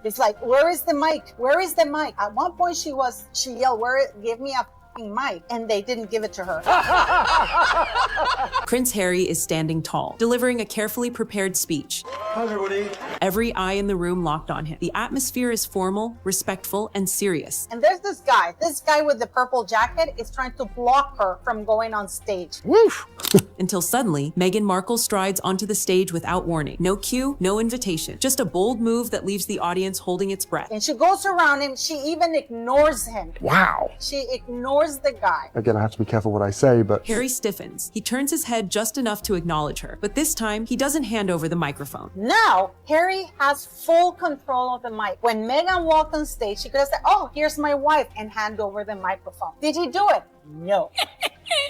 It's like, where is the mic? Where is the mic? At one point she yelled, give me a mic, and they didn't give it to her. Prince Harry is standing tall, delivering a carefully prepared speech. How's everybody? Every eye in the room locked on him. The atmosphere is formal, respectful, and serious. And there's this guy with the purple jacket is trying to block her from going on stage. Woof! Until suddenly, Meghan Markle strides onto the stage without warning. No cue, no invitation. Just a bold move that leaves the audience holding its breath. And she goes around him. She even ignores him. Wow. She ignores the guy. Again, I have to be careful what I say, but... Harry stiffens. He turns his head just enough to acknowledge her. But this time, he doesn't hand over the microphone. Now, Harry has full control of the mic. When Meghan walked on stage, she could have said, oh, here's my wife, and hand over the microphone. Did he do it? No.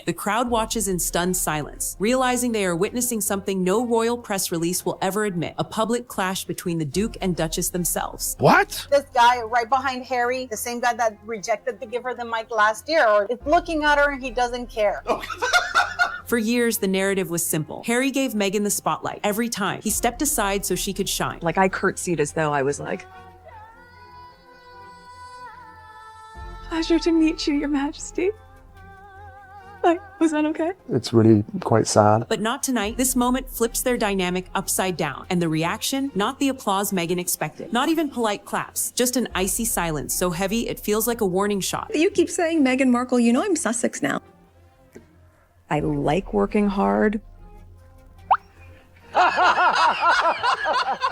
The crowd watches in stunned silence, realizing they are witnessing something no royal press release will ever admit, a public clash between the Duke and Duchess themselves. What? This guy right behind Harry, the same guy that rejected to give her the mic last year, is looking at her and he doesn't care. For years, the narrative was simple. Harry gave Meghan the spotlight every time. He stepped aside so she could shine. Like, I curtsied as though I was like, pleasure to meet you, Your Majesty. Like, was that okay? It's really quite sad. But not tonight. This moment flips their dynamic upside down. And the reaction, not the applause Meghan expected. Not even polite claps. Just an icy silence so heavy it feels like a warning shot. You keep saying Meghan Markle, you know I'm Sussex now. I like working hard.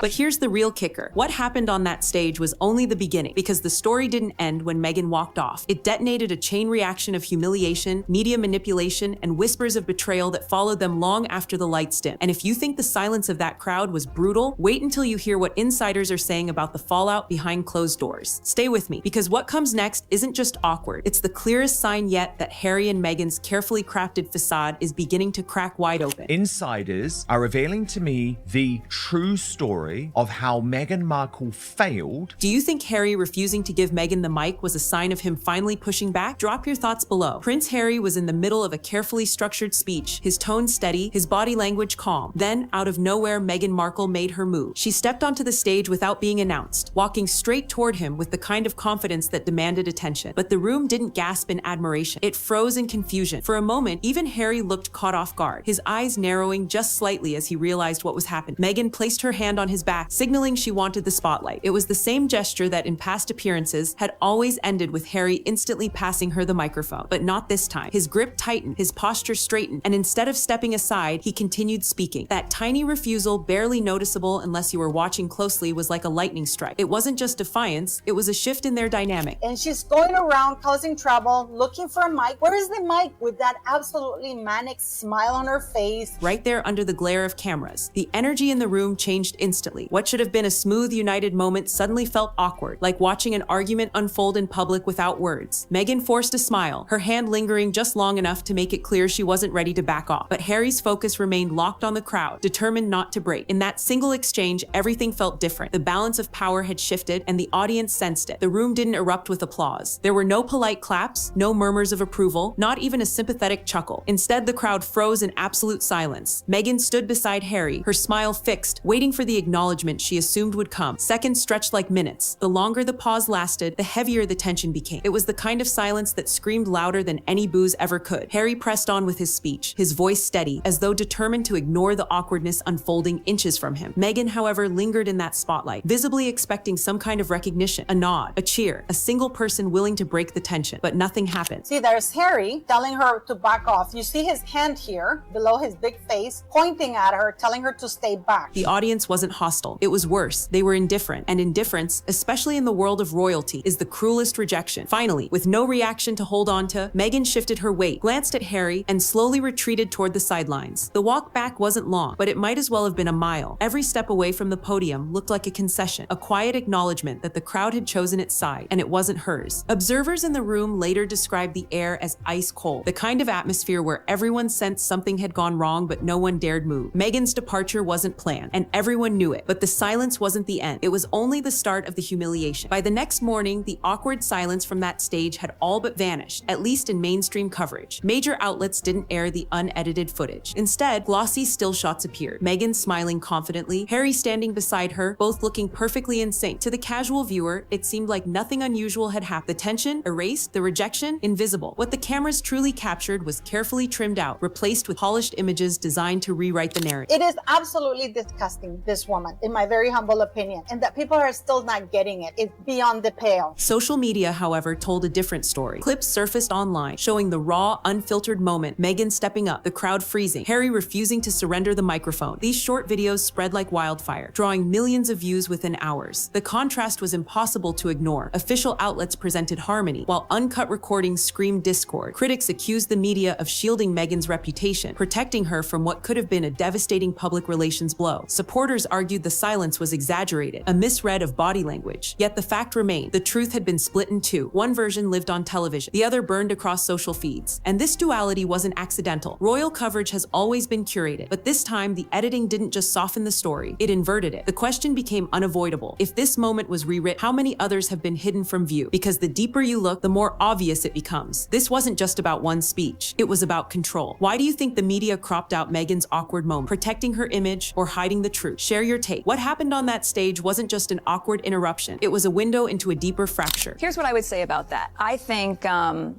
But here's the real kicker. What happened on that stage was only the beginning, because the story didn't end when Meghan walked off. It detonated a chain reaction of humiliation, media manipulation, and whispers of betrayal that followed them long after the lights dimmed. And if you think the silence of that crowd was brutal, wait until you hear what insiders are saying about the fallout behind closed doors. Stay with me, because what comes next isn't just awkward. It's the clearest sign yet that Harry and Meghan's carefully crafted facade is beginning to crack wide open. Insiders are revealing to me the true story of how Meghan Markle failed. Do you think Harry refusing to give Meghan the mic was a sign of him finally pushing back? Drop your thoughts below. Prince Harry was in the middle of a carefully structured speech, his tone steady, his body language calm. Then, out of nowhere, Meghan Markle made her move. She stepped onto the stage without being announced, walking straight toward him with the kind of confidence that demanded attention. But the room didn't gasp in admiration. It froze in confusion. For a moment, even Harry looked caught off guard, his eyes narrowing just slightly as he realized what was happening. Meghan placed her hand on his back, signaling she wanted the spotlight. It was the same gesture that in past appearances had always ended with Harry instantly passing her the microphone, but not this time. His grip tightened, his posture straightened, and instead of stepping aside, he continued speaking. That tiny refusal, barely noticeable unless you were watching closely, was like a lightning strike. It wasn't just defiance, it was a shift in their dynamic. And she's going around causing trouble, looking for a mic. Where is the mic? With that absolutely manic smile on her face. Right there under the glare of cameras. The energy in the room changed instantly. What should have been a smooth, united moment suddenly felt awkward, like watching an argument unfold in public without words. Meghan forced a smile, her hand lingering just long enough to make it clear she wasn't ready to back off. But Harry's focus remained locked on the crowd, determined not to break. In that single exchange, everything felt different. The balance of power had shifted, and the audience sensed it. The room didn't erupt with applause. There were no polite claps, no murmurs of approval, not even a sympathetic chuckle. Instead, the crowd froze in absolute silence. Meghan stood beside Harry, her smile fixed, waiting for the acknowledgement she assumed would come. Seconds stretched like minutes. The longer the pause lasted, the heavier the tension became. It was the kind of silence that screamed louder than any boos ever could. Harry pressed on with his speech, his voice steady, as though determined to ignore the awkwardness unfolding inches from him. Meghan, however, lingered in that spotlight, visibly expecting some kind of recognition, a nod, a cheer, a single person willing to break the tension. But nothing happened. See, there's Harry telling her to back off. You see his hand here, below his big face, pointing at her, telling her to stay back. The audience wasn't hostile. It was worse. They were indifferent. And indifference, especially in the world of royalty, is the cruelest rejection. Finally, with no reaction to hold on to, Meghan shifted her weight, glanced at Harry, and slowly retreated toward the sidelines. The walk back wasn't long, but it might as well have been a mile. Every step away from the podium looked like a concession, a quiet acknowledgement that the crowd had chosen its side, and it wasn't hers. Observers in the room later described the air as ice cold, the kind of atmosphere where everyone sensed something had gone wrong but no one dared move. Meghan's departure wasn't planned, and everyone Everyone knew it, but the silence wasn't the end. It was only the start of the humiliation. By the next morning, the awkward silence from that stage had all but vanished, at least in mainstream coverage. Major outlets didn't air the unedited footage. Instead, glossy still shots appeared. Meghan smiling confidently, Harry standing beside her, both looking perfectly in sync. To the casual viewer, it seemed like nothing unusual had happened. The tension erased, the rejection invisible. What the cameras truly captured was carefully trimmed out, replaced with polished images designed to rewrite the narrative. It is absolutely disgusting, this woman, in my very humble opinion, and that people are still not getting it. It's beyond the pale. Social media, however, told a different story. Clips surfaced online showing the raw, unfiltered moment, Meghan stepping up, the crowd freezing, Harry refusing to surrender the microphone. These short videos spread like wildfire, drawing millions of views within hours. The contrast was impossible to ignore. Official outlets presented harmony, while uncut recordings screamed discord. Critics accused the media of shielding Meghan's reputation, protecting her from what could have been a devastating public relations blow. Supporters argued the silence was exaggerated, a misread of body language. Yet the fact remained, the truth had been split in two. One version lived on television, the other burned across social feeds. And this duality wasn't accidental. Royal coverage has always been curated, but this time the editing didn't just soften the story, it inverted it. The question became unavoidable. If this moment was rewritten, how many others have been hidden from view? Because the deeper you look, the more obvious it becomes. This wasn't just about one speech, it was about control. Why do you think the media cropped out Meghan's awkward moment, protecting her image or hiding the truth? Share your take. What happened on that stage wasn't just an awkward interruption, it was a window into a deeper fracture. Here's what I would say about that. I think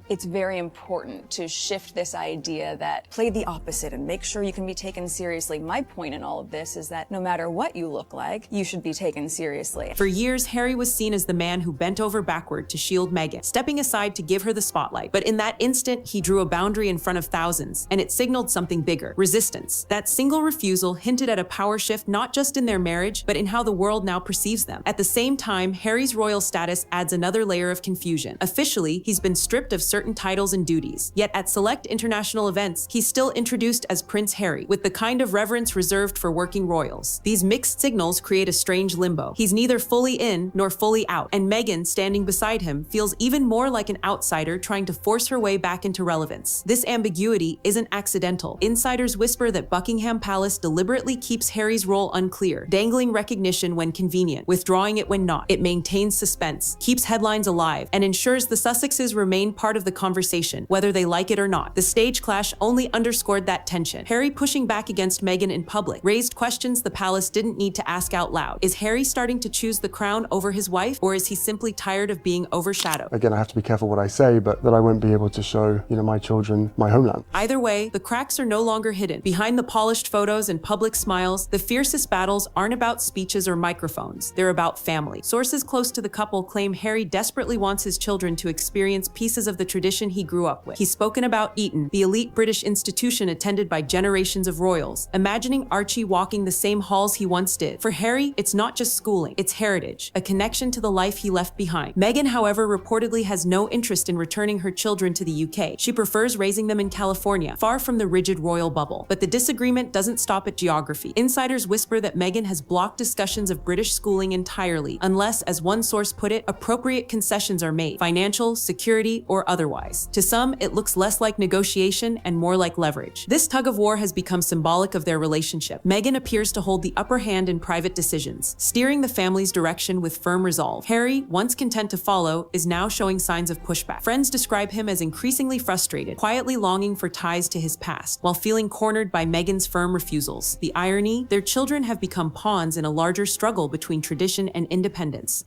it's very important to shift this idea that play the opposite and make sure you can be taken seriously. My point in all of this is that no matter what you look like, you should be taken seriously. For years, Harry was seen as the man who bent over backward to shield Meghan, stepping aside to give her the spotlight. But in that instant, he drew a boundary in front of thousands, and it signaled something bigger: resistance. That single refusal hinted at a power shift not just in their marriage, but in how the world now perceives them. At the same time, Harry's royal status adds another layer of confusion. Officially, he's been stripped of certain titles and duties, yet at select international events, he's still introduced as Prince Harry, with the kind of reverence reserved for working royals. These mixed signals create a strange limbo. He's neither fully in nor fully out, and Meghan, standing beside him, feels even more like an outsider trying to force her way back into relevance. This ambiguity isn't accidental. Insiders whisper that Buckingham Palace deliberately keeps Harry's role unclear, dangling recognition when convenient, withdrawing it when not. It maintains suspense, keeps headlines alive, and ensures the Sussexes remain part of the conversation, whether they like it or not. The stage clash only underscored that tension. Harry pushing back against Meghan in public raised questions the palace didn't need to ask out loud. Is Harry starting to choose the crown over his wife, or is he simply tired of being overshadowed? Again, I have to be careful what I say, but that I won't be able to show, my children my homeland. Either way, the cracks are no longer hidden. Behind the polished photos and public smiles, the fiercest battles aren't about speeches or microphones. They're about family. Sources close to the couple claim Harry desperately wants his children to experience pieces of the tradition he grew up with. He's spoken about Eton, the elite British institution attended by generations of royals, imagining Archie walking the same halls he once did. For Harry, it's not just schooling, it's heritage, a connection to the life he left behind. Meghan, however, reportedly has no interest in returning her children to the UK. She prefers raising them in California, far from the rigid royal bubble. But the disagreement doesn't stop at geography. Insiders whisper that Meghan has blocked discussions of British schooling entirely, unless, as one source put it, appropriate concessions are made, financial, security, or otherwise. To some, it looks less like negotiation and more like leverage. This tug of war has become symbolic of their relationship. Meghan appears to hold the upper hand in private decisions, steering the family's direction with firm resolve. Harry, once content to follow, is now showing signs of pushback. Friends describe him as increasingly frustrated, quietly longing for ties to his past, while feeling cornered by Meghan's firm refusals. The irony? Their children have become pawns in a larger struggle between tradition and independence.